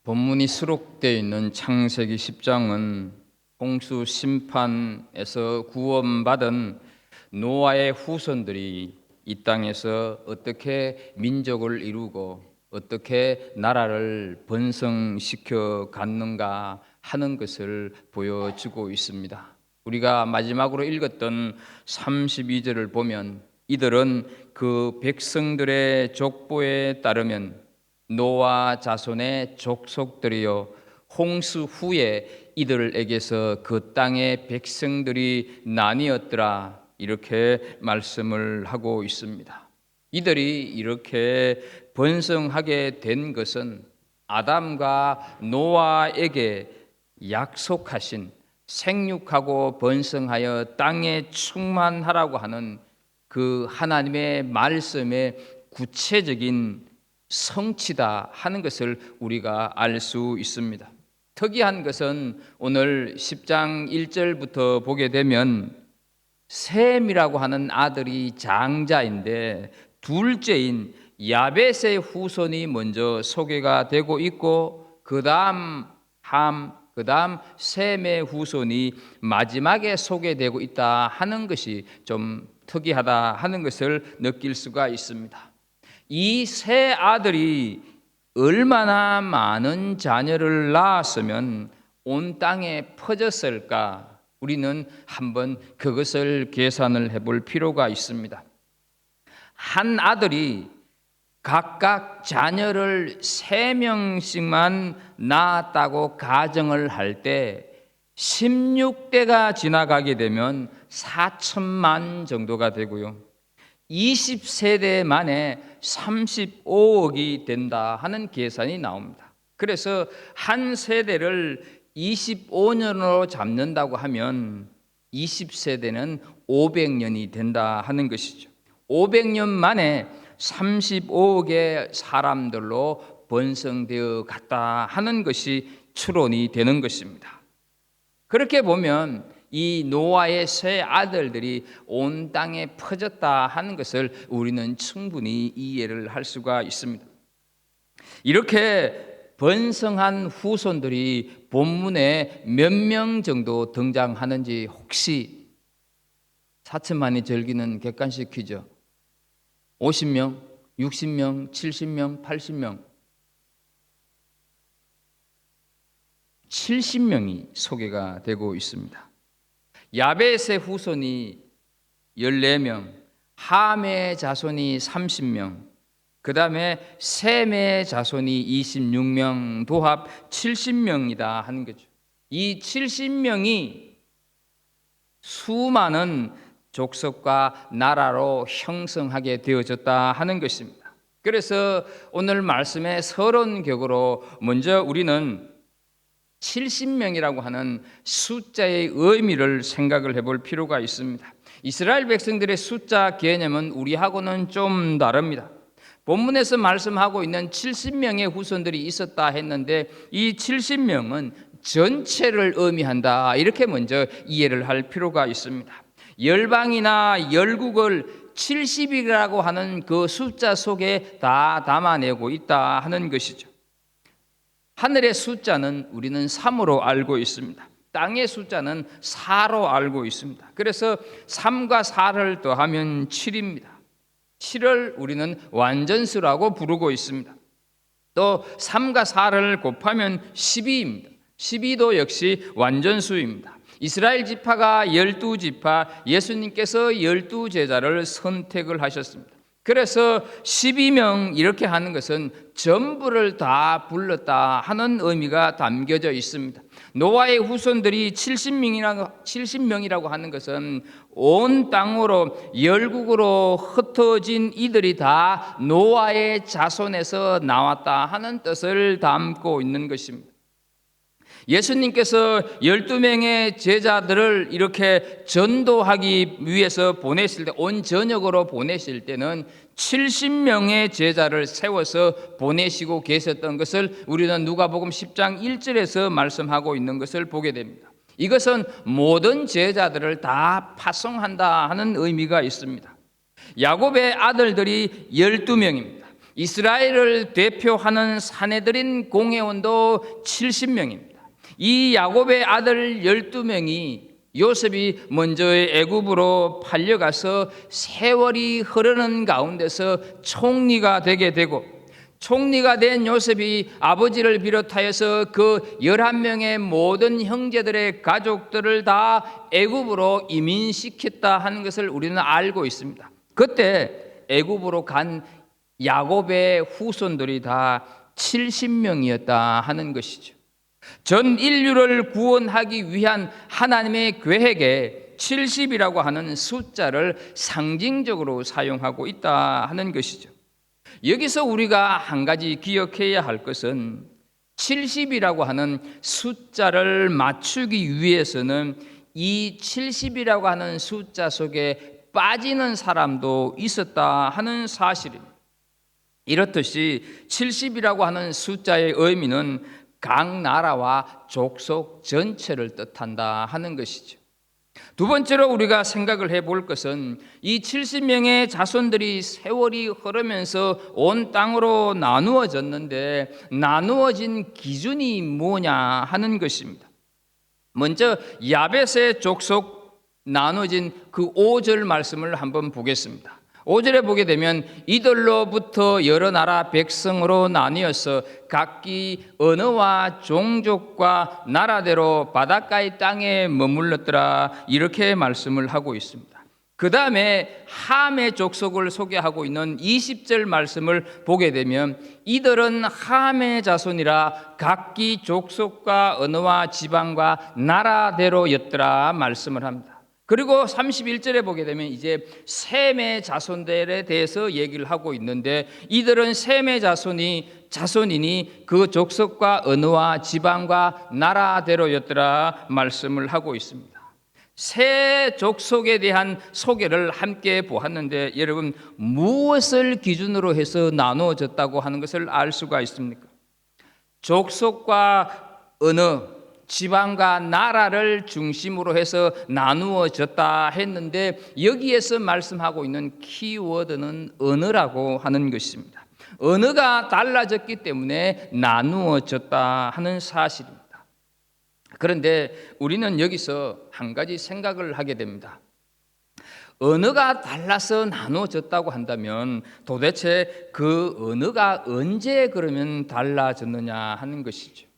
본문이 수록되어 있는 창세기 10장은 홍수 심판에서 구원받은 노아의 후손들이 이 땅에서 어떻게 민족을 이루고 어떻게 나라를 번성시켜 갔는가 하는 것을 보여주고 있습니다. 우리가 마지막으로 읽었던 32절을 보면 이들은 그 백성들의 족보에 따르면 노아 자손의 족속들이요 홍수 후에 이들에게서 그 땅의 백성들이 나뉘었더라, 이렇게 말씀을 하고 있습니다. 이들이 이렇게 번성하게 된 것은 아담과 노아에게 약속하신 생육하고 번성하여 땅에 충만하라고 하는 그 하나님의 말씀의 구체적인 성취다 하는 것을 우리가 알 수 있습니다. 특이한 것은 오늘 10장 1절부터 보게 되면 셈이라고 하는 아들이 장자인데 둘째인 야벳의 후손이 먼저 소개가 되고 있고 그 다음 함, 그 다음 셈의 후손이 마지막에 소개되고 있다 하는 것이 좀 특이하다 하는 것을 느낄 수가 있습니다. 이 세 아들이 얼마나 많은 자녀를 낳았으면 온 땅에 퍼졌을까? 우리는 한번 그것을 계산을 해볼 필요가 있습니다. 한 아들이 각각 자녀를 3명씩만 낳았다고 가정을 할 때 16대가 지나가게 되면 4천만 정도가 되고요, 20세대 만에 35억이 된다 하는 계산이 나옵니다. 그래서 한 세대를 25년으로 잡는다고 하면 20세대는 500년이 된다 하는 것이죠. 500년 만에 35억의 사람들로 번성되어 갔다 하는 것이 추론이 되는 것입니다. 그렇게 보면 이 노아의 세 아들들이 온 땅에 퍼졌다 하는 것을 우리는 충분히 이해를 할 수가 있습니다. 이렇게 번성한 후손들이 본문에 몇 명 정도 등장하는지 혹시 4천만이 즐기는 객관식 퀴즈, 50명, 60명, 70명, 80명, 70명이 소개가 되고 있습니다. 야벳의 후손이 14명, 함의 자손이 30명, 그 다음에 셈의 자손이 26명, 도합 70명이다 하는 거죠. 이 70명이 수많은 족속과 나라로 형성하게 되어졌다 하는 것입니다. 그래서 오늘 말씀의 서론격으로 먼저 우리는 70명이라고 하는 숫자의 의미를 생각을 해볼 필요가 있습니다. 이스라엘 백성들의 숫자 개념은 우리하고는 좀 다릅니다. 본문에서 말씀하고 있는 70명의 후손들이 있었다 했는데 이 70명은 전체를 의미한다, 이렇게 먼저 이해를 할 필요가 있습니다. 열방이나 열국을 70이라고 하는 그 숫자 속에 다 담아내고 있다 하는 것이죠. 하늘의 숫자는 우리는 3으로 알고 있습니다. 땅의 숫자는 4로 알고 있습니다. 그래서 3과 4를 더하면 7입니다. 7을 우리는 완전수라고 부르고 있습니다. 또 3과 4를 곱하면 12입니다. 12도 역시 완전수입니다. 이스라엘 지파가 12지파, 예수님께서 12제자를 선택을 하셨습니다. 그래서 12명 이렇게 하는 것은 전부를 다 불렀다 하는 의미가 담겨져 있습니다. 노아의 후손들이 70명이라고 하는 것은 온 땅으로 열국으로 흩어진 이들이 다 노아의 자손에서 나왔다 하는 뜻을 담고 있는 것입니다. 예수님께서 12명의 제자들을 이렇게 전도하기 위해서 보내실 때, 온 전역으로 보내실 때는 70명의 제자를 세워서 보내시고 계셨던 것을 우리는 누가복음 10장 1절에서 말씀하고 있는 것을 보게 됩니다. 이것은 모든 제자들을 다 파송한다 하는 의미가 있습니다. 야곱의 아들들이 12명입니다. 이스라엘을 대표하는 사내들인 공회원도 70명입니다. 이 야곱의 아들 12명이 요셉이 먼저 애굽으로 팔려가서 세월이 흐르는 가운데서 총리가 되게 되고, 총리가 된 요셉이 아버지를 비롯하여서 그 11명의 모든 형제들의 가족들을 다 애굽으로 이민시켰다 하는 것을 우리는 알고 있습니다. 그때 애굽으로 간 야곱의 후손들이 다 70명이었다 하는 것이죠. 전 인류를 구원하기 위한 하나님의 계획에 70이라고 하는 숫자를 상징적으로 사용하고 있다 하는 것이죠. 여기서 우리가 한 가지 기억해야 할 것은 70이라고 하는 숫자를 맞추기 위해서는 이 70이라고 하는 숫자 속에 빠지는 사람도 있었다 하는 사실입니다. 이렇듯이 70이라고 하는 숫자의 의미는 각 나라와 족속 전체를 뜻한다 하는 것이죠. 두 번째로 우리가 생각을 해볼 것은 이 70명의 자손들이 세월이 흐르면서 온 땅으로 나누어졌는데 나누어진 기준이 뭐냐 하는 것입니다. 먼저 야벳의 족속 나눠진 그 5절 말씀을 한번 보겠습니다. 5절에 보게 되면 이들로부터 여러 나라 백성으로 나뉘어서 각기 언어와 종족과 나라대로 바닷가의 땅에 머물렀더라, 이렇게 말씀을 하고 있습니다. 그 다음에 함의 족속을 소개하고 있는 20절 말씀을 보게 되면 이들은 함의 자손이라 각기 족속과 언어와 지방과 나라대로였더라 말씀을 합니다. 그리고 31절에 보게 되면 이제 셈의 자손들에 대해서 얘기를 하고 있는데 이들은 셈의 자손이니 그 족속과 언어와 지방과 나라대로였더라 말씀을 하고 있습니다. 세 족속에 대한 소개를 함께 보았는데 여러분, 무엇을 기준으로 해서 나누어졌다고 하는 것을 알 수가 있습니까? 족속과 언어, 지방과 나라를 중심으로 해서 나누어졌다 했는데 여기에서 말씀하고 있는 키워드는 언어라고 하는 것입니다. 언어가 달라졌기 때문에 나누어졌다 하는 사실입니다. 그런데 우리는 여기서 한 가지 생각을 하게 됩니다. 언어가 달라서 나누어졌다고 한다면 도대체 그 언어가 언제 그러면 달라졌느냐 하는 것이죠.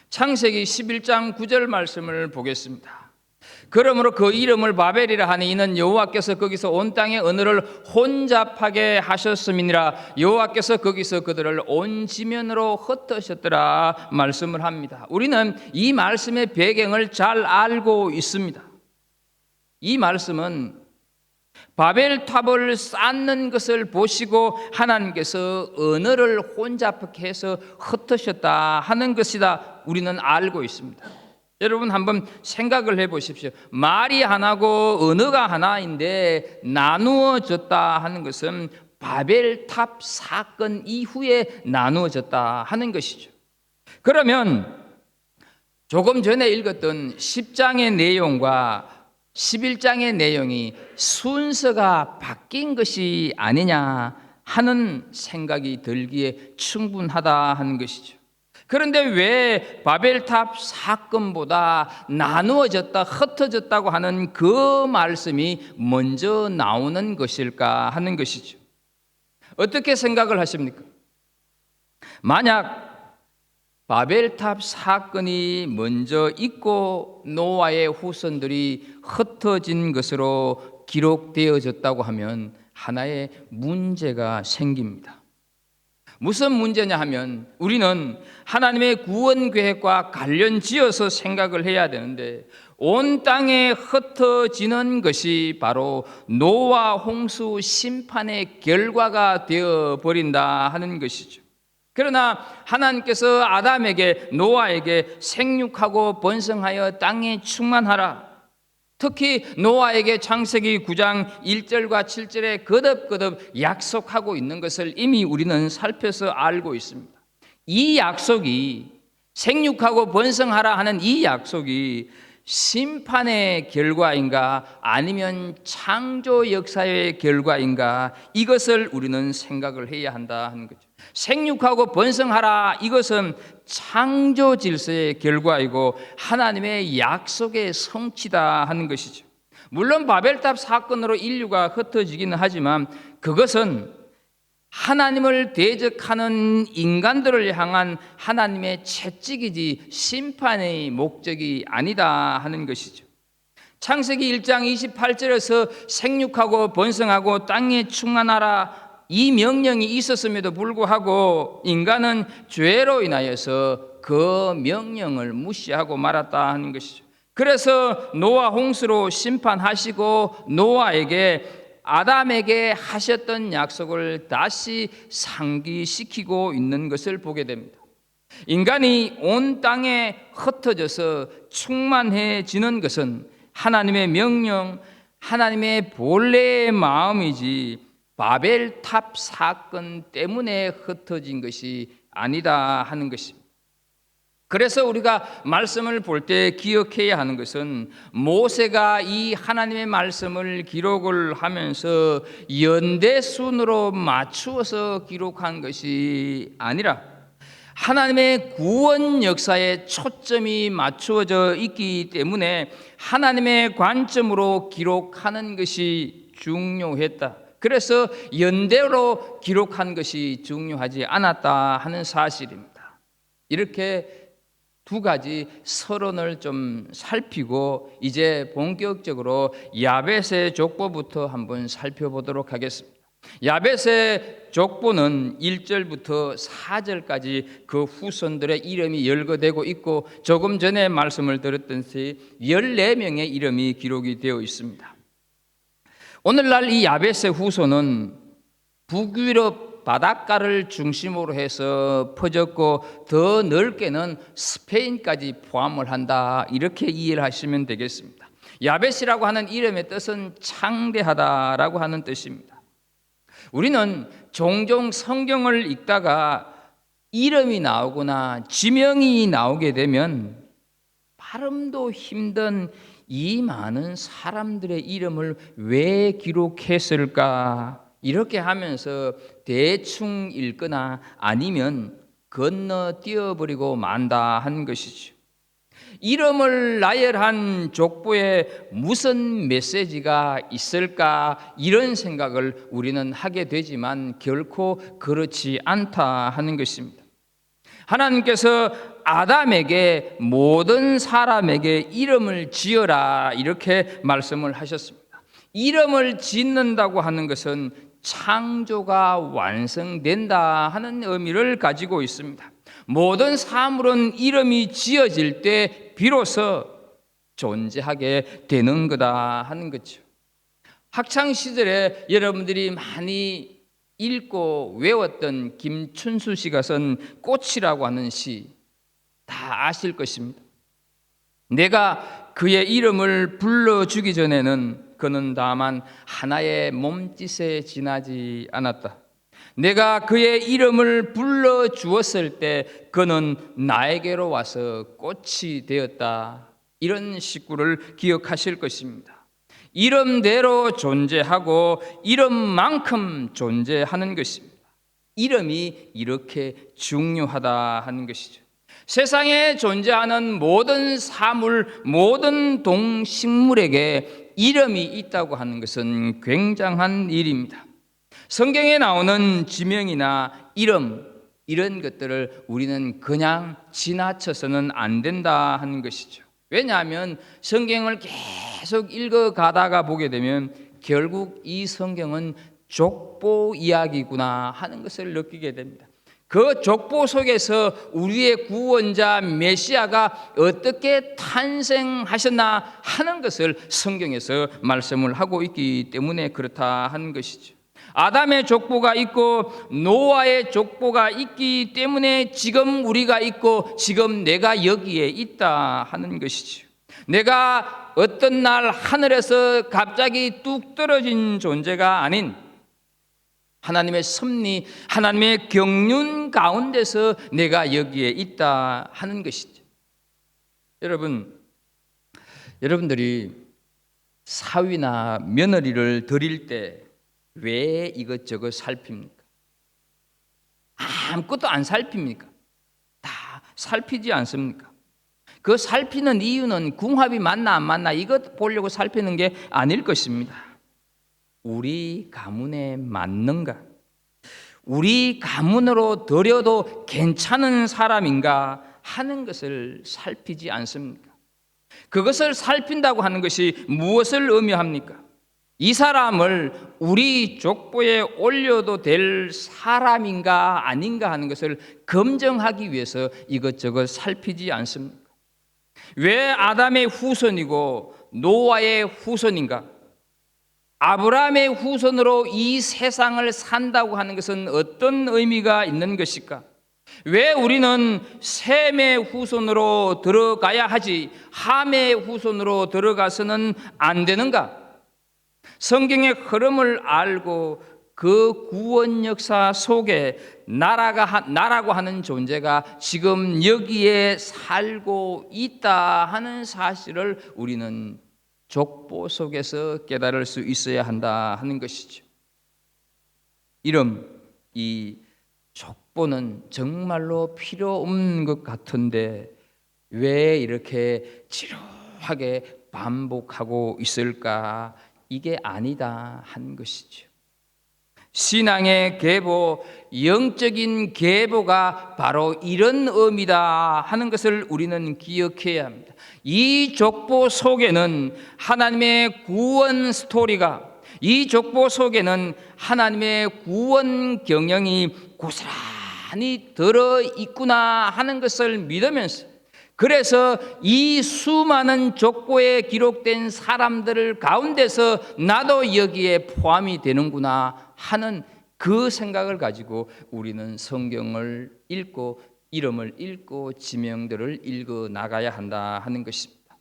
창세기 11장 9절 말씀을 보겠습니다. 그러므로 그 이름을 바벨이라 하니 이는 여호와께서 거기서 온 땅의 언어를 혼잡하게 하셨음이니라. 여호와께서 거기서 그들을 온 지면으로 흩으셨더라 말씀을 합니다. 우리는 이 말씀의 배경을 잘 알고 있습니다. 이 말씀은 바벨탑을 쌓는 것을 보시고 하나님께서 언어를 혼잡하게 해서 흩으셨다 하는 것이다 우리는 알고 있습니다. 여러분 한번 생각을 해보십시오. 말이 하나고 언어가 하나인데 나누어졌다 하는 것은 바벨탑 사건 이후에 나누어졌다 하는 것이죠. 그러면 조금 전에 읽었던 10장의 내용과 11장의 내용이 순서가 바뀐 것이 아니냐 하는 생각이 들기에 충분하다 하는 것이죠. 그런데 왜 바벨탑 사건보다 나누어졌다, 흩어졌다고 하는 그 말씀이 먼저 나오는 것일까 하는 것이죠. 어떻게 생각을 하십니까? 만약 바벨탑 사건이 먼저 있고 노아의 후손들이 흩어진 것으로 기록되어졌다고 하면 하나의 문제가 생깁니다. 무슨 문제냐 하면 우리는 하나님의 구원 계획과 관련 지어서 생각을 해야 되는데 온 땅에 흩어지는 것이 바로 노아 홍수 심판의 결과가 되어 버린다 하는 것이죠. 그러나 하나님께서 아담에게 노아에게 생육하고 번성하여 땅에 충만하라, 특히 노아에게 창세기 9장 1절과 7절에 거듭거듭 약속하고 있는 것을 이미 우리는 살펴서 알고 있습니다. 이 약속이 생육하고 번성하라 하는 이 약속이 심판의 결과인가 아니면 창조 역사의 결과인가, 이것을 우리는 생각을 해야 한다 하는 거죠. 생육하고 번성하라, 이것은 창조 질서의 결과이고 하나님의 약속의 성취다 하는 것이죠. 물론 바벨탑 사건으로 인류가 흩어지기는 하지만 그것은 하나님을 대적하는 인간들을 향한 하나님의 채찍이지 심판의 목적이 아니다 하는 것이죠. 창세기 1장 28절에서 생육하고 번성하고 땅에 충만하라, 이 명령이 있었음에도 불구하고 인간은 죄로 인하여서 그 명령을 무시하고 말았다 하는 것이죠. 그래서 노아 홍수로 심판하시고 노아에게, 아담에게 하셨던 약속을 다시 상기시키고 있는 것을 보게 됩니다. 인간이 온 땅에 흩어져서 충만해지는 것은 하나님의 명령, 하나님의 본래의 마음이지 바벨탑 사건 때문에 흩어진 것이 아니다 하는 것입니다. 그래서 우리가 말씀을 볼 때 기억해야 하는 것은, 모세가 이 하나님의 말씀을 기록을 하면서 연대순으로 맞추어서 기록한 것이 아니라 하나님의 구원 역사에 초점이 맞추어져 있기 때문에 하나님의 관점으로 기록하는 것이 중요했다. 그래서 연대로 기록한 것이 중요하지 않았다 하는 사실입니다. 이렇게 두 가지 서론을 좀 살피고 이제 본격적으로 야벳의 족보부터 한번 살펴보도록 하겠습니다. 야벳의 족보는 1절부터 4절까지 그 후손들의 이름이 열거되고 있고, 조금 전에 말씀을 드렸듯이 14명의 이름이 기록이 되어 있습니다. 오늘날 이 야벳의 후손은 북유럽 바닷가를 중심으로 해서 퍼졌고, 더 넓게는 스페인까지 포함을 한다, 이렇게 이해를 하시면 되겠습니다. 야벳이라고 하는 이름의 뜻은 창대하다라고 하는 뜻입니다. 우리는 종종 성경을 읽다가 이름이 나오거나 지명이 나오게 되면 발음도 힘든 이 많은 사람들의 이름을 왜 기록했을까, 이렇게 하면서 대충 읽거나 아니면 건너뛰어버리고 만다 한 것이죠. 이름을 나열한 족보에 무슨 메시지가 있을까, 이런 생각을 우리는 하게 되지만 결코 그렇지 않다 하는 것입니다. 하나님께서 아담에게 모든 사람에게 이름을 지어라, 이렇게 말씀을 하셨습니다. 이름을 짓는다고 하는 것은 창조가 완성된다 하는 의미를 가지고 있습니다. 모든 사물은 이름이 지어질 때 비로소 존재하게 되는 거다 하는 거죠. 학창 시절에 여러분들이 많이 읽고 외웠던 김춘수 씨가 쓴 꽃이라고 하는 시 다 아실 것입니다. 내가 그의 이름을 불러주기 전에는 그는 다만 하나의 몸짓에 지나지 않았다. 내가 그의 이름을 불러주었을 때 그는 나에게로 와서 꽃이 되었다. 이런 식구를 기억하실 것입니다. 이름대로 존재하고 이름만큼 존재하는 것입니다. 이름이 이렇게 중요하다 하는 것이죠. 세상에 존재하는 모든 사물, 모든 동식물에게 이름이 있다고 하는 것은 굉장한 일입니다. 성경에 나오는 지명이나 이름, 이런 것들을 우리는 그냥 지나쳐서는 안 된다 하는 것이죠. 왜냐하면 성경을 계속 읽어가다가 보게 되면 결국 이 성경은 족보 이야기구나 하는 것을 느끼게 됩니다. 그 족보 속에서 우리의 구원자 메시아가 어떻게 탄생하셨나 하는 것을 성경에서 말씀을 하고 있기 때문에 그렇다 하는 것이죠. 아담의 족보가 있고 노아의 족보가 있기 때문에 지금 우리가 있고 지금 내가 여기에 있다 하는 것이죠. 내가 어떤 날 하늘에서 갑자기 뚝 떨어진 존재가 아닌 하나님의 섭리, 하나님의 경륜 가운데서 내가 여기에 있다 하는 것이죠. 여러분, 여러분들이 사위나 며느리를 드릴 때 왜 이것저것 살핍니까? 아무것도 안 살핍니까? 다 살피지 않습니까? 그 살피는 이유는 궁합이 맞나 안 맞나 이것 보려고 살피는 게 아닐 것입니다. 우리 가문에 맞는가? 우리 가문으로 드려도 괜찮은 사람인가 하는 것을 살피지 않습니까? 그것을 살핀다고 하는 것이 무엇을 의미합니까? 이 사람을 우리 족보에 올려도 될 사람인가 아닌가 하는 것을 검증하기 위해서 이것저것 살피지 않습니까? 왜 아담의 후손이고 노아의 후손인가? 아브라함의 후손으로 이 세상을 산다고 하는 것은 어떤 의미가 있는 것일까? 왜 우리는 셈의 후손으로 들어가야 하지 함의 후손으로 들어가서는 안 되는가? 성경의 흐름을 알고 그 구원 역사 속에 나라고 하는 존재가 지금 여기에 살고 있다 하는 사실을 우리는 족보 속에서 깨달을 수 있어야 한다 하는 것이죠. 이 족보는 정말로 필요 없는 것 같은데 왜 이렇게 지루하게 반복하고 있을까? 이게 아니다 하는 것이죠. 신앙의 계보, 영적인 계보가 바로 이런 의미다 하는 것을 우리는 기억해야 합니다. 이 족보 속에는 하나님의 구원 스토리가, 이 족보 속에는 하나님의 구원 경영이 고스란히 들어있구나 하는 것을 믿으면서, 그래서 이 수많은 족보에 기록된 사람들 가운데서 나도 여기에 포함이 되는구나 하는 그 생각을 가지고 우리는 성경을 읽고 이름을 읽고 지명들을 읽어 나가야 한다 하는 것입니다.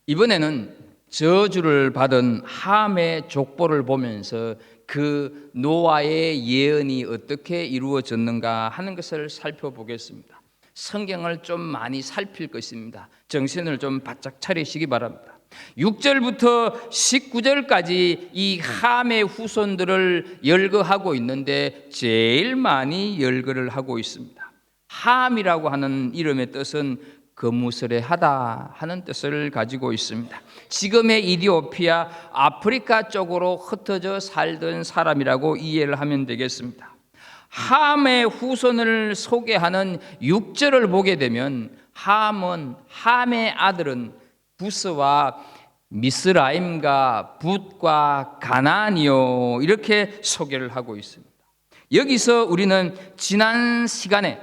이번에는 저주를 받은 함의 족보를 보면서 그 노아의 예언이 어떻게 이루어졌는가 하는 것을 살펴보겠습니다. 성경을 좀 많이 살필 것입니다. 정신을 좀 바짝 차리시기 바랍니다. 6절부터 19절까지 이 함의 후손들을 열거하고 있는데 제일 많이 열거를 하고 있습니다. 함이라고 하는 이름의 뜻은 거무스레하다 하는 뜻을 가지고 있습니다. 지금의 이디오피아, 아프리카 쪽으로 흩어져 살던 사람이라고 이해를 하면 되겠습니다. 함의 후손을 소개하는 6절을 보게 되면 함의 아들은 부스와 미스라임과 붓과 가나안이요 이렇게 소개를 하고 있습니다. 여기서 우리는 지난 시간에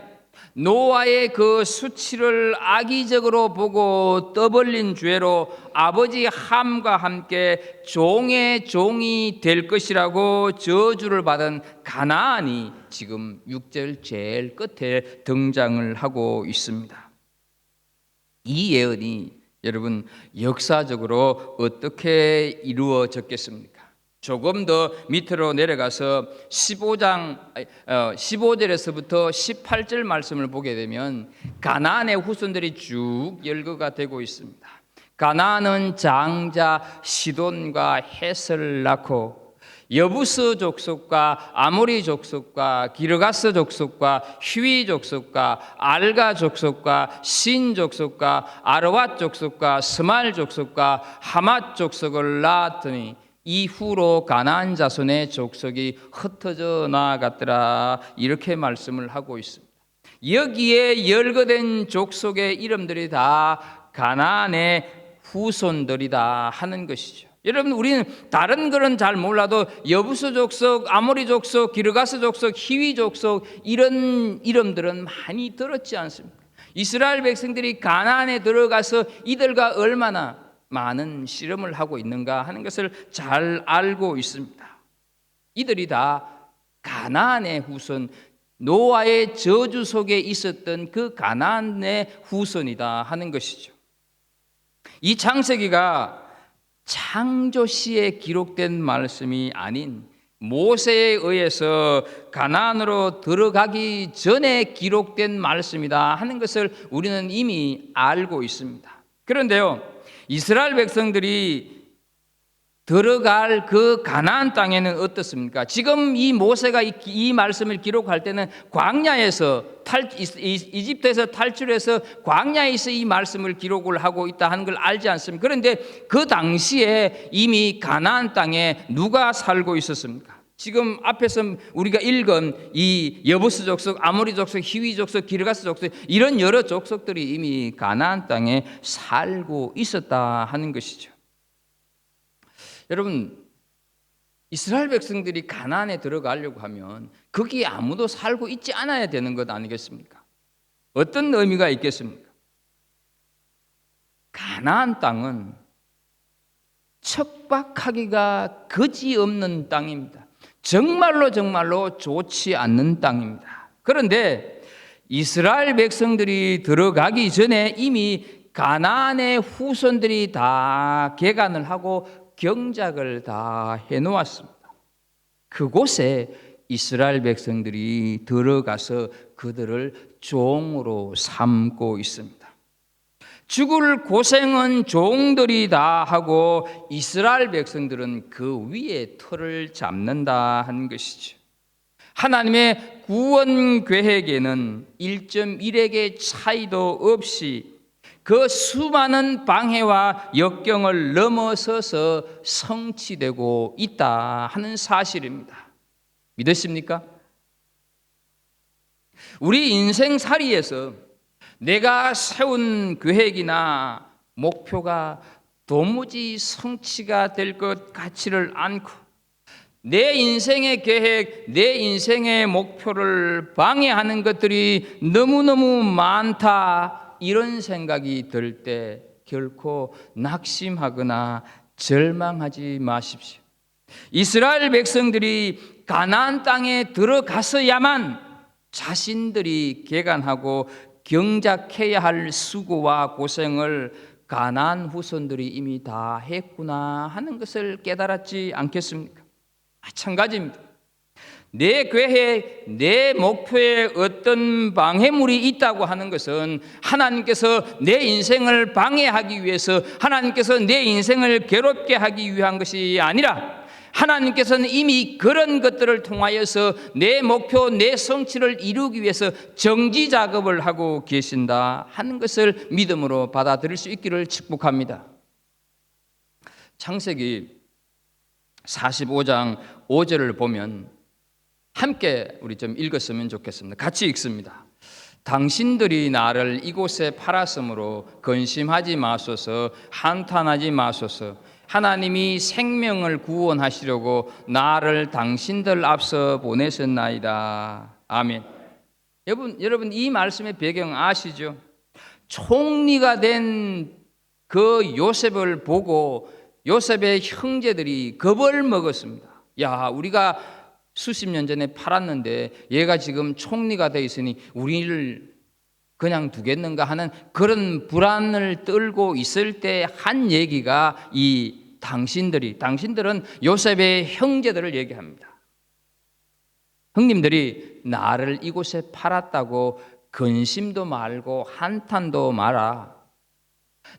노아의 그 수치를 악의적으로 보고 떠벌린 죄로 아버지 함과 함께 종의 종이 될 것이라고 저주를 받은 가나안이 지금 6절 제일 끝에 등장을 하고 있습니다. 이 예언이 여러분 역사적으로 어떻게 이루어졌겠습니까? 조금 더 밑으로 내려가서 15절에서부터 18절 말씀을 보게 되면 가나안의 후손들이 쭉 열거가 되고 있습니다. 가나안은 장자 시돈과 헷을 낳고 여부스 족속과 아모리 족속과 기르가스 족속과 휘위 족속과 알가 족속과 신 족속과 아르왓 족속과 스말 족속과 하맛 족속을 낳았더니 이후로 가나안 자손의 족속이 흩어져 나아갔더라 이렇게 말씀을 하고 있습니다. 여기에 열거된 족속의 이름들이 다 가나안의 후손들이다 하는 것이죠. 여러분 우리는 다른 글은 잘 몰라도 여부스 족속, 아모리 족속, 기르가스 족속, 히위 족속 이런 이름들은 많이 들었지 않습니까? 이스라엘 백성들이 가나안에 들어가서 이들과 얼마나 많은 씨름을 하고 있는가 하는 것을 잘 알고 있습니다. 이들이 다 가나안의 후손, 노아의 저주 속에 있었던 그 가나안의 후손이다 하는 것이죠. 이 창세기가 창조시에 기록된 말씀이 아닌 모세에 의해서 가나안으로 들어가기 전에 기록된 말씀이다 하는 것을 우리는 이미 알고 있습니다. 그런데요, 이스라엘 백성들이 들어갈 그 가나안 땅에는 어떻습니까? 지금 이 모세가 이 말씀을 기록할 때는 광야에서 이집트에서 탈출해서 광야에서 이 말씀을 기록을 하고 있다 하는 걸 알지 않습니까? 그런데 그 당시에 이미 가나안 땅에 누가 살고 있었습니까? 지금 앞에서 우리가 읽은 이 여부스 족속, 아모리 족속, 히위 족속, 기르가스 족속, 이런 여러 족속들이 이미 가나안 땅에 살고 있었다 하는 것이죠. 여러분, 이스라엘 백성들이 가나안에 들어가려고 하면 거기에 아무도 살고 있지 않아야 되는 것 아니겠습니까? 어떤 의미가 있겠습니까? 가나안 땅은 척박하기가 그지없는 땅입니다. 정말로 좋지 않는 땅입니다. 그런데 이스라엘 백성들이 들어가기 전에 이미 가나안의 후손들이 다 개간을 하고 경작을 다 해놓았습니다. 그곳에 이스라엘 백성들이 들어가서 그들을 종으로 삼고 있습니다. 죽을 고생은 종들이 다 하고 이스라엘 백성들은 그 위에 터를 잡는다 한 것이죠. 하나님의 구원 계획에는 1.1액의 차이도 없이 그 수많은 방해와 역경을 넘어서서 성취되고 있다 하는 사실입니다. 믿으십니까? 우리 인생살이에서 내가 세운 계획이나 목표가 도무지 성취가 될 것 같지를 않고 내 인생의 계획, 내 인생의 목표를 방해하는 것들이 너무너무 많다, 이런 생각이 들 때 결코 낙심하거나 절망하지 마십시오. 이스라엘 백성들이 가나안 땅에 들어가서야만 자신들이 개간하고 경작해야 할 수고와 고생을 가나안 후손들이 이미 다 했구나 하는 것을 깨달았지 않겠습니까? 마찬가지입니다. 내 계획, 내 목표에 어떤 방해물이 있다고 하는 것은 하나님께서 내 인생을 방해하기 위해서, 하나님께서 내 인생을 괴롭게 하기 위한 것이 아니라 하나님께서는 이미 그런 것들을 통하여서 내 목표, 내 성취를 이루기 위해서 정지 작업을 하고 계신다 하는 것을 믿음으로 받아들일 수 있기를 축복합니다. 창세기 45장 5절을 보면 함께 우리 좀 읽었으면 좋겠습니다. 같이 읽습니다. 당신들이 나를 이곳에 팔았으므로 근심하지 마소서, 한탄하지 마소서. 하나님이 생명을 구원하시려고 나를 당신들 앞서 보내셨나이다. 아멘. 여러분 이 말씀의 배경 아시죠? 총리가 된 그 요셉을 보고 요셉의 형제들이 겁을 먹었습니다. 야, 우리가 수십 년 전에 팔았는데 얘가 지금 총리가 돼 있으니 우리를 그냥 두겠는가 하는 그런 불안을 떨고 있을 때 한 얘기가 이 당신들은 요셉의 형제들을 얘기합니다. 형님들이 나를 이곳에 팔았다고 근심도 말고 한탄도 마라.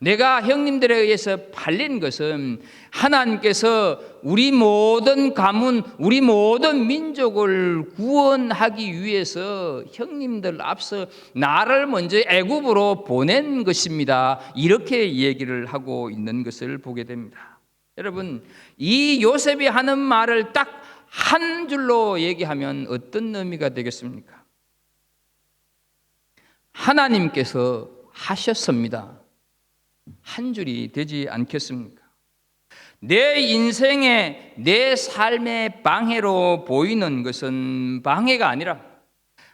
내가 형님들에 의해서 팔린 것은 하나님께서 우리 모든 가문, 우리 모든 민족을 구원하기 위해서 형님들 앞서 나를 먼저 애굽으로 보낸 것입니다. 이렇게 얘기를 하고 있는 것을 보게 됩니다. 여러분, 이 요셉이 하는 말을 딱 한 줄로 얘기하면 어떤 의미가 되겠습니까? 하나님께서 하셨습니다. 한 줄이 되지 않겠습니까? 내 인생의, 내 삶의 방해로 보이는 것은 방해가 아니라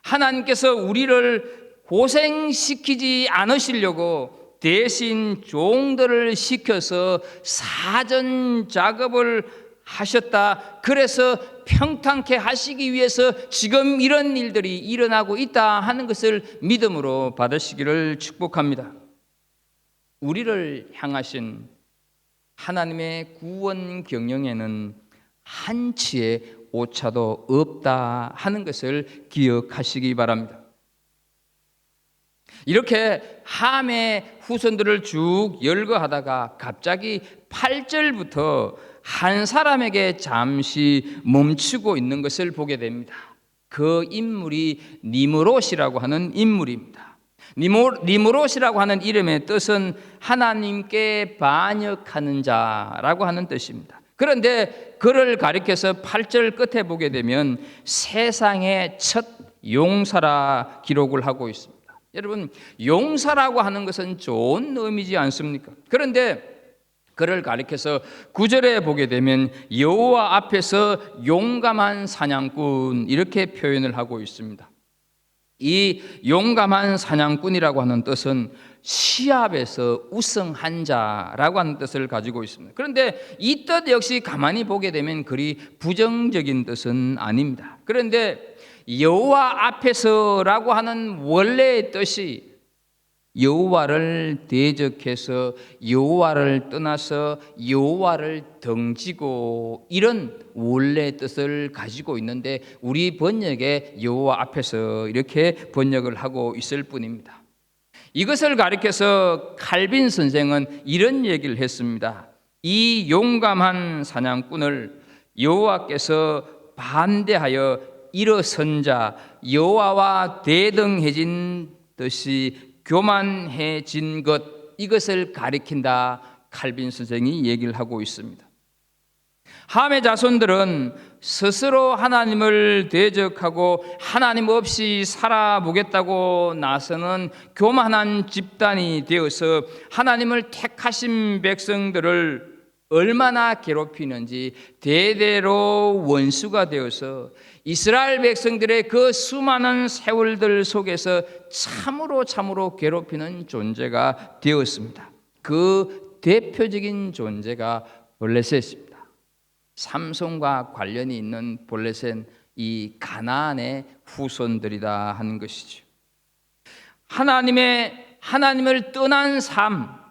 하나님께서 우리를 고생시키지 않으시려고 대신 종들을 시켜서 사전 작업을 하셨다. 그래서 평탄케 하시기 위해서 지금 이런 일들이 일어나고 있다 하는 것을 믿음으로 받으시기를 축복합니다. 우리를 향하신 하나님의 구원 경영에는 한치의 오차도 없다 하는 것을 기억하시기 바랍니다. 이렇게 함의 후손들을 쭉 열거하다가 갑자기 8절부터 한 사람에게 잠시 멈추고 있는 것을 보게 됩니다. 그 인물이 니므롯이라고 하는 인물입니다. 니므롯이라고 하는 이름의 뜻은 하나님께 반역하는 자라고 하는 뜻입니다. 그런데 그를 가리켜서 8절 끝에 보게 되면 세상의 첫 용사라 기록을 하고 있습니다. 여러분, 용사라고 하는 것은 좋은 의미지 않습니까? 그런데 그를 가리켜서 9절에 보게 되면 여호와 앞에서 용감한 사냥꾼 이렇게 표현을 하고 있습니다. 이 용감한 사냥꾼이라고 하는 뜻은 시합에서 우승한 자라고 하는 뜻을 가지고 있습니다. 그런데 이 뜻 역시 가만히 보게 되면 그리 부정적인 뜻은 아닙니다. 그런데 여호와 앞에서라고 하는 원래의 뜻이 여호와를 대적해서 여호와를 떠나서 여호와를 등지고 이런 원래 뜻을 가지고 있는데 우리 번역에 여호와 앞에서 이렇게 번역을 하고 있을 뿐입니다. 이것을 가리켜서 칼빈 선생은 이런 얘기를 했습니다. 이 용감한 사냥꾼을 여호와께서 반대하여 일어선 자, 여호와와 대등해진 듯이 교만해진 것, 이것을 가리킨다. 칼빈 선생이 얘기를 하고 있습니다. 함의 자손들은 스스로 하나님을 대적하고 하나님 없이 살아보겠다고 나서는 교만한 집단이 되어서 하나님을 택하신 백성들을 얼마나 괴롭히는지 대대로 원수가 되어서 이스라엘 백성들의 그 수많은 세월들 속에서 참으로 괴롭히는 존재가 되었습니다. 그 대표적인 존재가 블레셋입니다. 삼손과 관련이 있는 블레셋, 이 가나안의 후손들이다 하는 것이죠. 하나님을 떠난 삶,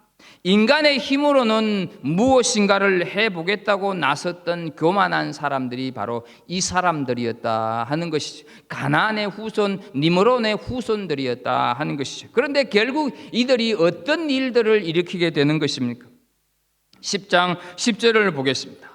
인간의 힘으로는 무엇인가를 해보겠다고 나섰던 교만한 사람들이 바로 이 사람들이었다 하는 것이죠. 가나안의 후손, 니므롯의 후손들이었다 하는 것이죠. 그런데 결국 이들이 어떤 일들을 일으키게 되는 것입니까? 10장 10절을 보겠습니다.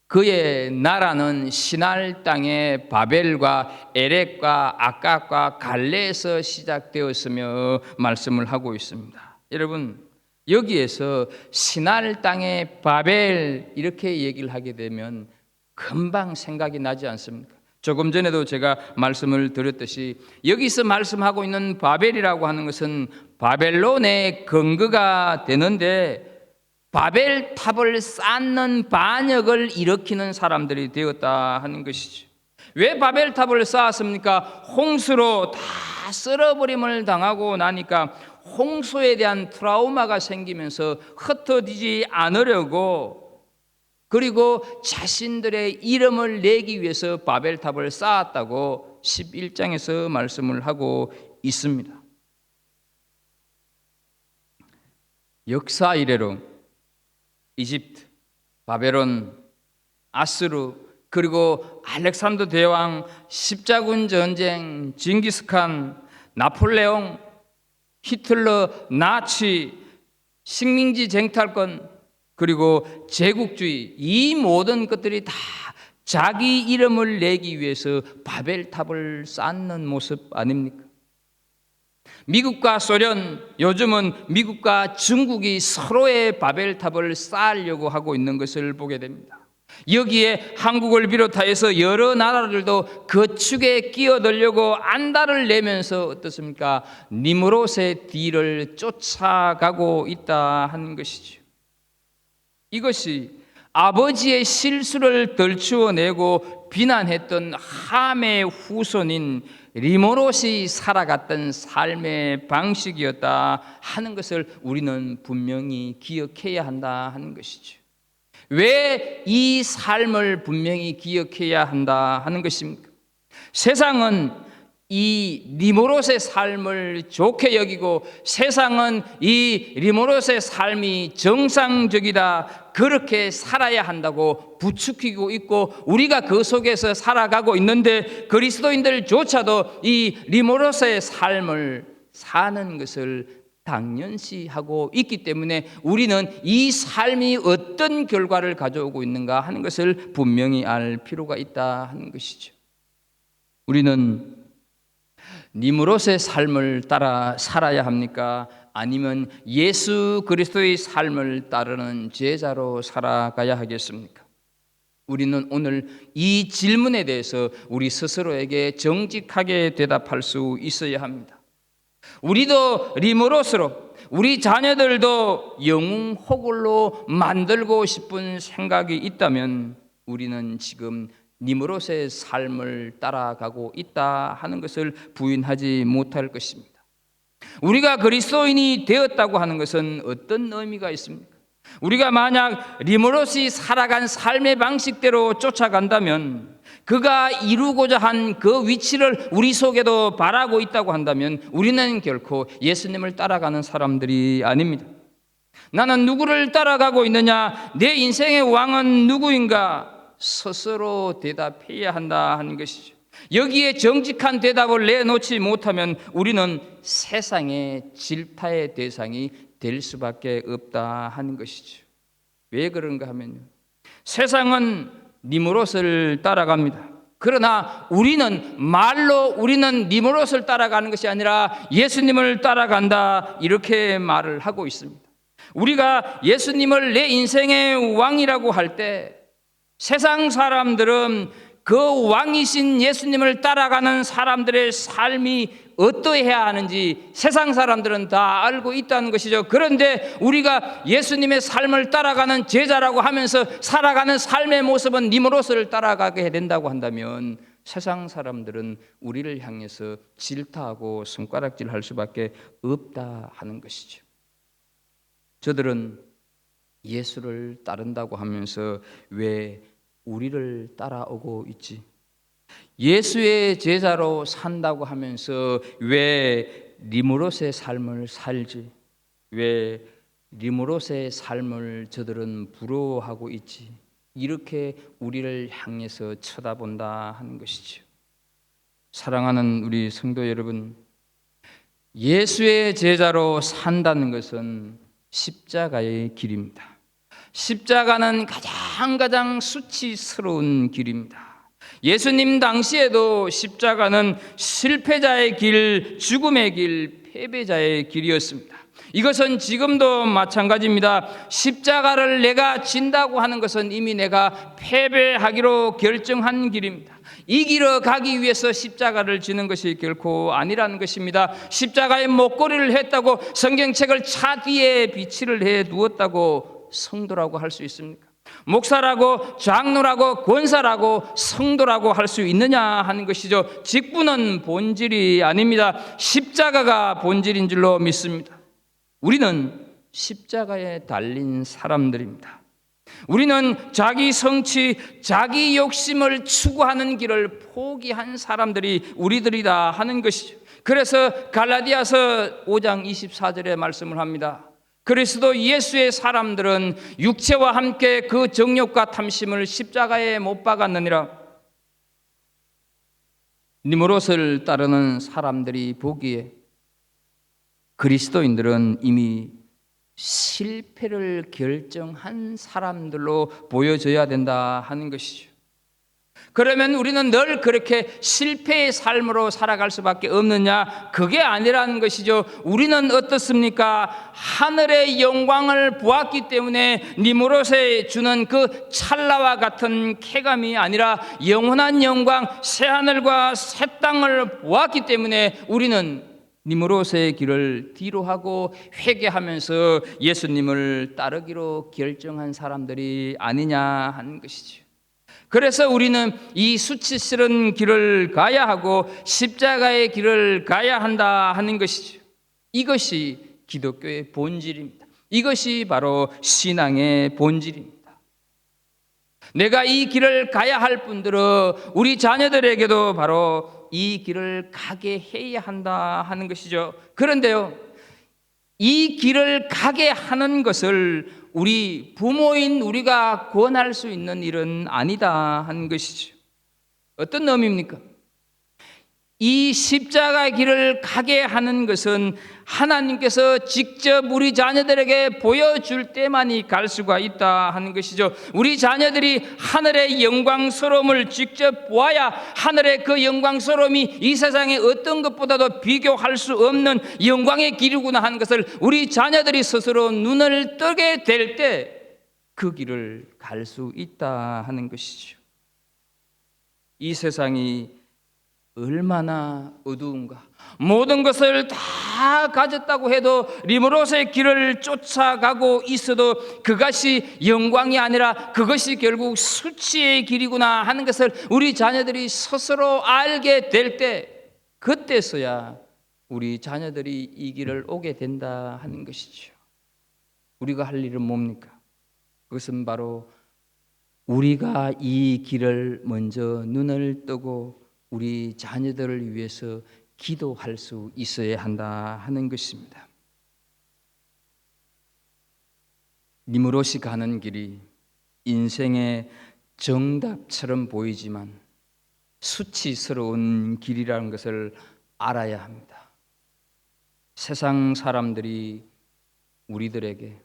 그의 나라는 시날 땅의 바벨과 에렉과 아깝과 갈레에서 시작되었으며 말씀을 하고 있습니다. 여러분, 여기에서 시날 땅의 바벨 이렇게 얘기를 하게 되면 금방 생각이 나지 않습니까? 조금 전에도 제가 말씀을 드렸듯이 여기서 말씀하고 있는 바벨이라고 하는 것은 바벨론의 근거가 되는데 바벨 탑을 쌓는 반역을 일으키는 사람들이 되었다 하는 것이죠. 왜 바벨 탑을 쌓았습니까? 홍수로 다 쓸어버림을 당하고 나니까 홍수에 대한 트라우마가 생기면서 흩어지지 않으려고, 그리고 자신들의 이름을 내기 위해서 바벨탑을 쌓았다고 11장에서 말씀을 하고 있습니다. 역사 이래로 이집트, 바벨론, 아수르, 그리고 알렉산더 대왕, 십자군 전쟁, 징기스칸, 나폴레옹, 히틀러, 나치, 식민지 쟁탈권, 그리고 제국주의, 이 모든 것들이 다 자기 이름을 내기 위해서 바벨탑을 쌓는 모습 아닙니까? 미국과 소련, 요즘은 미국과 중국이 서로의 바벨탑을 쌓으려고 하고 있는 것을 보게 됩니다. 여기에 한국을 비롯하여서 여러 나라들도 그 축에 끼어들려고 안달을 내면서 어떻습니까? 니므롯의 뒤를 쫓아가고 있다 하는 것이죠. 이것이 아버지의 실수를 덜추어내고 비난했던 함의 후손인 니므롯이 살아갔던 삶의 방식이었다 하는 것을 우리는 분명히 기억해야 한다 하는 것이죠. 왜 이 삶을 분명히 기억해야 한다 하는 것입니까? 세상은 이 니므롯의 삶을 좋게 여기고 세상은 이 니므롯의 삶이 정상적이다, 그렇게 살아야 한다고 부추기고 있고 우리가 그 속에서 살아가고 있는데 그리스도인들조차도 이 니므롯의 삶을 사는 것을 당연시하고 있기 때문에 우리는 이 삶이 어떤 결과를 가져오고 있는가 하는 것을 분명히 알 필요가 있다 하는 것이죠. 우리는 니무롯의 삶을 따라 살아야 합니까? 아니면 예수 그리스도의 삶을 따르는 제자로 살아가야 하겠습니까? 우리는 오늘 이 질문에 대해서 우리 스스로에게 정직하게 대답할 수 있어야 합니다. 우리도 니무롯으로, 우리 자녀들도 영웅 호굴로 만들고 싶은 생각이 있다면 우리는 지금 니무롯의 삶을 따라가고 있다 하는 것을 부인하지 못할 것입니다. 우리가 그리스도인이 되었다고 하는 것은 어떤 의미가 있습니까? 우리가 만약 니무롯이 살아간 삶의 방식대로 쫓아간다면, 그가 이루고자 한 그 위치를 우리 속에도 바라고 있다고 한다면 우리는 결코 예수님을 따라가는 사람들이 아닙니다. 나는 누구를 따라가고 있느냐? 내 인생의 왕은 누구인가? 스스로 대답해야 한다 하는 것이죠. 여기에 정직한 대답을 내놓지 못하면 우리는 세상의 질타의 대상이 될 수밖에 없다 하는 것이죠. 왜 그런가 하면요, 세상은 니무롯을 따라갑니다. 그러나 우리는 우리는 니무롯을 따라가는 것이 아니라 예수님을 따라간다, 이렇게 말을 하고 있습니다. 우리가 예수님을 내 인생의 왕이라고 할 때 세상 사람들은 그 왕이신 예수님을 따라가는 사람들의 삶이 어떠해야 하는지 세상 사람들은 다 알고 있다는 것이죠. 그런데 우리가 예수님의 삶을 따라가는 제자라고 하면서 살아가는 삶의 모습은 니무롯을 따라가게 된다고 한다면 세상 사람들은 우리를 향해서 질타하고 손가락질할 수밖에 없다 하는 것이죠. 저들은 예수를 따른다고 하면서 왜 우리를 따라오고 있지? 예수의 제자로 산다고 하면서 왜 니무롯의 삶을 살지? 왜 니무롯의 삶을 저들은 부러워하고 있지? 이렇게 우리를 향해서 쳐다본다 하는 것이죠. 사랑하는 우리 성도 여러분, 예수의 제자로 산다는 것은 십자가의 길입니다. 십자가는 가장 수치스러운 길입니다. 예수님 당시에도 십자가는 실패자의 길, 죽음의 길, 패배자의 길이었습니다. 이것은 지금도 마찬가지입니다. 십자가를 내가 진다고 하는 것은 이미 내가 패배하기로 결정한 길입니다. 이기러 가기 위해서 십자가를 지는 것이 결코 아니라는 것입니다. 십자가의 목걸이를 했다고 성경책을 차 뒤에 비치를 해 두었다고 성도라고 할 수 있습니까? 목사라고, 장로라고, 권사라고, 성도라고 할 수 있느냐 하는 것이죠. 직분은 본질이 아닙니다. 십자가가 본질인 줄로 믿습니다. 우리는 십자가에 달린 사람들입니다. 우리는 자기 성취, 자기 욕심을 추구하는 길을 포기한 사람들이 우리들이다 하는 것이죠. 그래서 갈라디아서 5장 24절에 말씀을 합니다. 그리스도 예수의 사람들은 육체와 함께 그 정욕과 탐심을 십자가에 못 박았느니라. 니무롯을 따르는 사람들이 보기에 그리스도인들은 이미 실패를 결정한 사람들로 보여져야 된다 하는 것이죠. 그러면 우리는 늘 그렇게 실패의 삶으로 살아갈 수밖에 없느냐? 그게 아니라는 것이죠. 우리는 어떻습니까? 하늘의 영광을 보았기 때문에 니무롯에 주는 그 찰나와 같은 쾌감이 아니라 영원한 영광, 새하늘과 새 땅을 보았기 때문에 우리는 니무롯의 길을 뒤로 하고 회개하면서 예수님을 따르기로 결정한 사람들이 아니냐 하는 것이죠. 그래서 우리는 이 수치스러운 길을 가야 하고 십자가의 길을 가야 한다 하는 것이죠. 이것이 기독교의 본질입니다. 이것이 바로 신앙의 본질입니다. 내가 이 길을 가야 할 뿐더러 우리 자녀들에게도 바로 이 길을 가게 해야 한다 하는 것이죠. 그런데요, 이 길을 가게 하는 것을 우리 부모인 우리가 권할 수 있는 일은 아니다 하는 것이죠. 어떤 의미입니까? 이 십자가의 길을 가게 하는 것은 하나님께서 직접 우리 자녀들에게 보여줄 때만이 갈 수가 있다 하는 것이죠. 우리 자녀들이 하늘의 영광스러움을 직접 보아야 하늘의 그 영광스러움이 이 세상의 어떤 것보다도 비교할 수 없는 영광의 길이구나 하는 것을 우리 자녀들이 스스로 눈을 뜨게 될 때 그 길을 갈 수 있다 하는 것이죠. 이 세상이 얼마나 어두운가. 모든 것을 다 가졌다고 해도 리므롯의 길을 쫓아가고 있어도 그것이 영광이 아니라 그것이 결국 수치의 길이구나 하는 것을 우리 자녀들이 스스로 알게 될 때, 그때서야 우리 자녀들이 이 길을 오게 된다 하는 것이죠. 우리가 할 일은 뭡니까? 그것은 바로 우리가 이 길을 먼저 눈을 뜨고 우리 자녀들을 위해서 기도할 수 있어야 한다 하는 것입니다. 니므롯이 가는 길이 인생의 정답처럼 보이지만 수치스러운 길이라는 것을 알아야 합니다. 세상 사람들이 우리들에게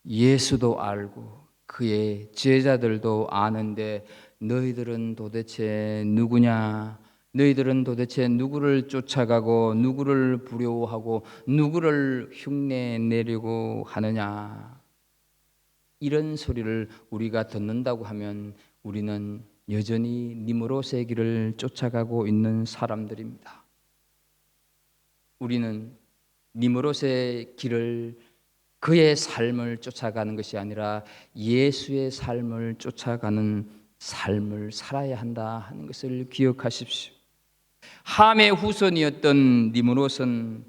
예수도 알고 그의 제자들도 아는데 너희들은 도대체 누구냐? 너희들은 도대체 누구를 쫓아가고 누구를 부려워하고 누구를 흉내내려고 하느냐? 이런 소리를 우리가 듣는다고 하면 우리는 여전히 니므롯의 길을 쫓아가고 있는 사람들입니다. 우리는 니므롯의 길을, 그의 삶을 쫓아가는 것이 아니라 예수의 삶을 쫓아가는 삶을 살아야 한다 하는 것을 기억하십시오. 함의 후손이었던 니므롯은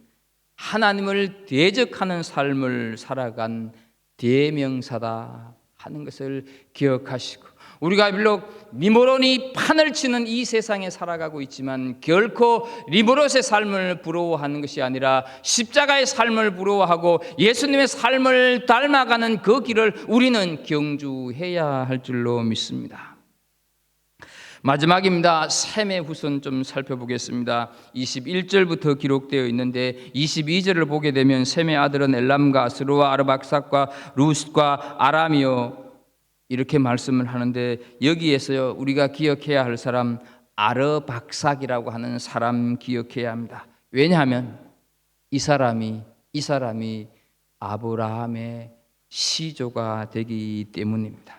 하나님을 대적하는 삶을 살아간 대명사다 하는 것을 기억하시고, 우리가 비록 니므롯이 판을 치는 이 세상에 살아가고 있지만 결코 니므롯의 삶을 부러워하는 것이 아니라 십자가의 삶을 부러워하고 예수님의 삶을 닮아가는 그 길을 우리는 경주해야 할 줄로 믿습니다. 마지막입니다. 셈의 후손 좀 살펴보겠습니다. 21절부터 기록되어 있는데 22절을 보게 되면 셈의 아들은 엘람과 아스루와 아르박삭과 루스과 아람이요 이렇게 말씀을 하는데, 여기에서 우리가 기억해야 할 사람 아르박삭이라고 하는 사람 기억해야 합니다. 왜냐하면 이 사람이 아브라함의 시조가 되기 때문입니다.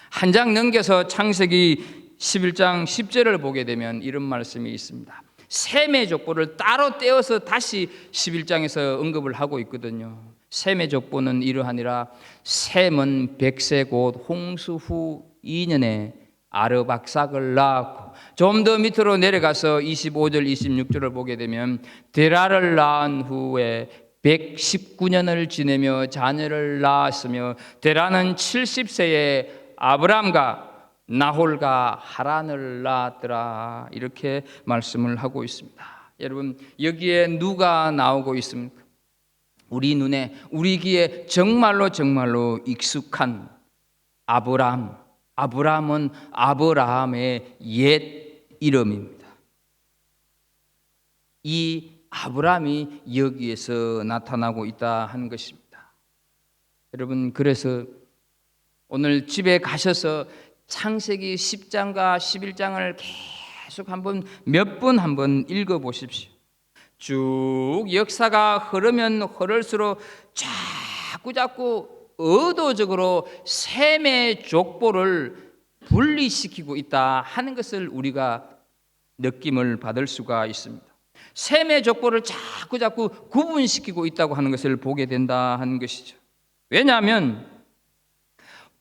한 장 넘겨서 창세기 11장 10절을 보게 되면 이런 말씀이 있습니다. 셈의 족보를 따로 떼어서 다시 11장에서 언급을 하고 있거든요. 셈의 족보는 이러하니라. 셈은 100세 곧 홍수 후 2년에 아르박삭을 낳았고, 좀 더 밑으로 내려가서 25절 26절을 보게 되면 데라를 낳은 후에 119년을 지내며 자녀를 낳았으며 데라는 70세에 아브람과 나홀과 하란을 낳았더라. 이렇게 말씀을 하고 있습니다. 여러분, 여기에 누가 나오고 있습니까? 우리 눈에, 우리 귀에 정말로 익숙한 아브람. 아브람은 아브라함의 옛 이름입니다. 이 아브람이 여기에서 나타나고 있다 하는 것입니다. 여러분, 그래서 오늘 집에 가셔서 창세기 10장과 11장을 계속 몇 번 한번 읽어보십시오. 쭉 역사가 흐르면 흐를수록 자꾸 의도적으로 셈의 족보를 분리시키고 있다 하는 것을 우리가 느낌을 받을 수가 있습니다. 셈의 족보를 자꾸 구분시키고 있다고 하는 것을 보게 된다 하는 것이죠. 왜냐하면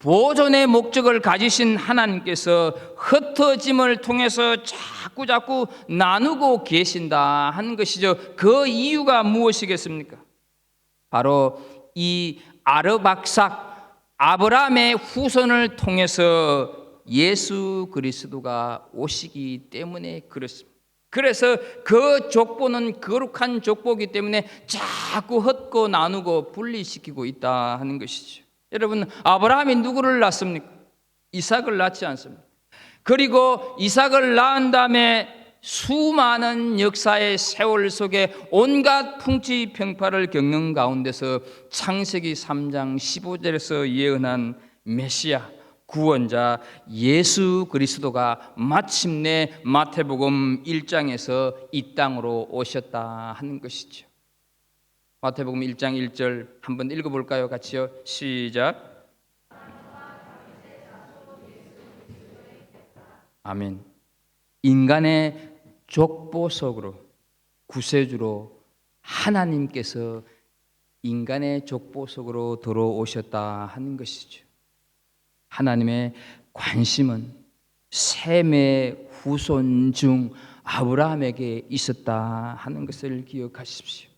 보존의 목적을 가지신 하나님께서 흩어짐을 통해서 자꾸 나누고 계신다 하는 것이죠. 그 이유가 무엇이겠습니까? 바로 이 아르박삭 아브라함의 후손을 통해서 예수 그리스도가 오시기 때문에 그렇습니다. 그래서 그 족보는 거룩한 족보이기 때문에 자꾸 흩고 나누고 분리시키고 있다 하는 것이죠. 여러분, 아브라함이 누구를 낳습니까? 이삭을 낳지 않습니까? 그리고 이삭을 낳은 다음에 수많은 역사의 세월 속에 온갖 풍지평파를 겪는 가운데서 창세기 3장 15절에서 예언한 메시아 구원자 예수 그리스도가 마침내 마태복음 1장에서 이 땅으로 오셨다 하는 것이죠. 마태복음 1장 1절 한번 읽어볼까요? 같이요. 시작. 아멘. 인간의 족보 속으로 구세주로 하나님께서 인간의 족보 속으로 들어오셨다 하는 것이죠. 하나님의 관심은 셈의 후손 중 아브라함에게 있었다 하는 것을 기억하십시오.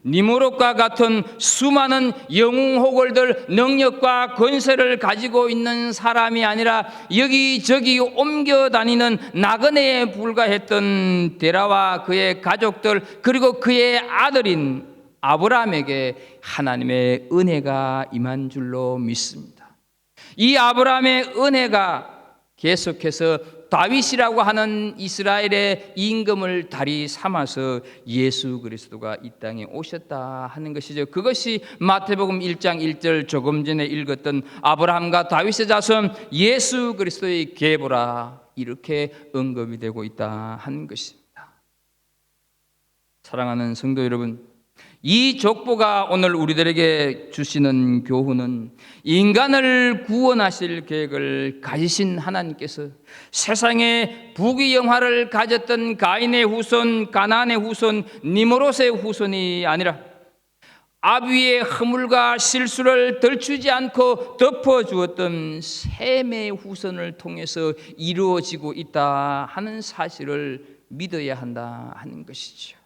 니무롯과 같은 수많은 영웅호걸들 능력과 권세를 가지고 있는 사람이 아니라 여기저기 옮겨 다니는 나그네에 불과했던 데라와 그의 가족들 그리고 그의 아들인 아브라함에게 하나님의 은혜가 임한 줄로 믿습니다. 이 아브라함의 은혜가 계속해서 다윗이라고 하는 이스라엘의 임금을 다리 삼아서 예수 그리스도가 이 땅에 오셨다 하는 것이죠. 그것이 마태복음 1장 1절 조금 전에 읽었던 아브라함과 다윗의 자손 예수 그리스도의 계보라 이렇게 언급이 되고 있다 하는 것입니다. 사랑하는 성도 여러분, 이 족보가 오늘 우리들에게 주시는 교훈은 인간을 구원하실 계획을 가지신 하나님께서 세상에 부귀영화를 가졌던 가인의 후손, 가나안의 후손, 니므롯의 후손이 아니라 아비의 허물과 실수를 덜추지 않고 덮어주었던 셈의 후손을 통해서 이루어지고 있다 하는 사실을 믿어야 한다 하는 것이죠.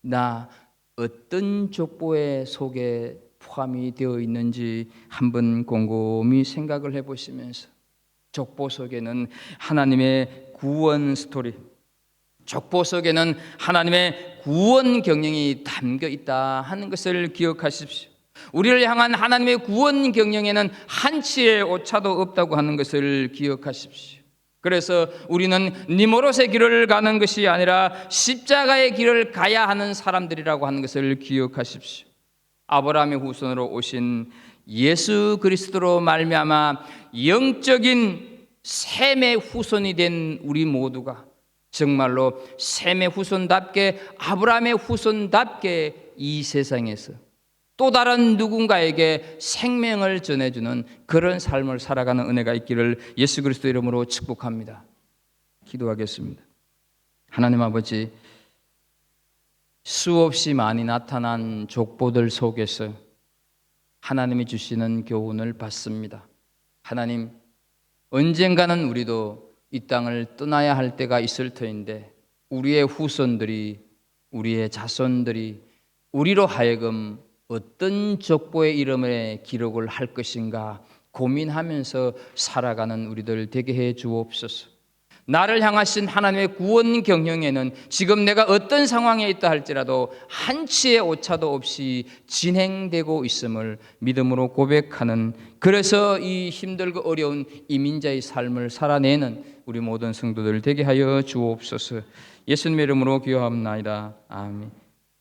나 어떤 족보의 속에 포함이 되어 있는지 한번 곰곰이 생각을 해보시면서 족보 속에는 하나님의 구원 스토리, 족보 속에는 하나님의 구원 경영이 담겨 있다 하는 것을 기억하십시오. 우리를 향한 하나님의 구원 경영에는 한치의 오차도 없다고 하는 것을 기억하십시오. 그래서 우리는 니므롯의 길을 가는 것이 아니라 십자가의 길을 가야 하는 사람들이라고 하는 것을 기억하십시오. 아브라함의 후손으로 오신 예수 그리스도로 말미암아 영적인 셈의 후손이 된 우리 모두가 정말로 셈의 후손답게 아브라함의 후손답게 이 세상에서 또 다른 누군가에게 생명을 전해주는 그런 삶을 살아가는 은혜가 있기를 예수 그리스도 이름으로 축복합니다. 기도하겠습니다. 하나님 아버지, 수없이 많이 나타난 족보들 속에서 하나님이 주시는 교훈을 받습니다. 하나님, 언젠가는 우리도 이 땅을 떠나야 할 때가 있을 터인데 우리의 후손들이, 우리의 자손들이 우리로 하여금 어떤 족보의 이름에 기록을 할 것인가 고민하면서 살아가는 우리들 되게 해 주옵소서. 나를 향하신 하나님의 구원 경영에는 지금 내가 어떤 상황에 있다 할지라도 한치의 오차도 없이 진행되고 있음을 믿음으로 고백하는, 그래서 이 힘들고 어려운 이민자의 삶을 살아내는 우리 모든 성도들 되게 하여 주옵소서. 예수님의 이름으로 기도합나이다. 아멘.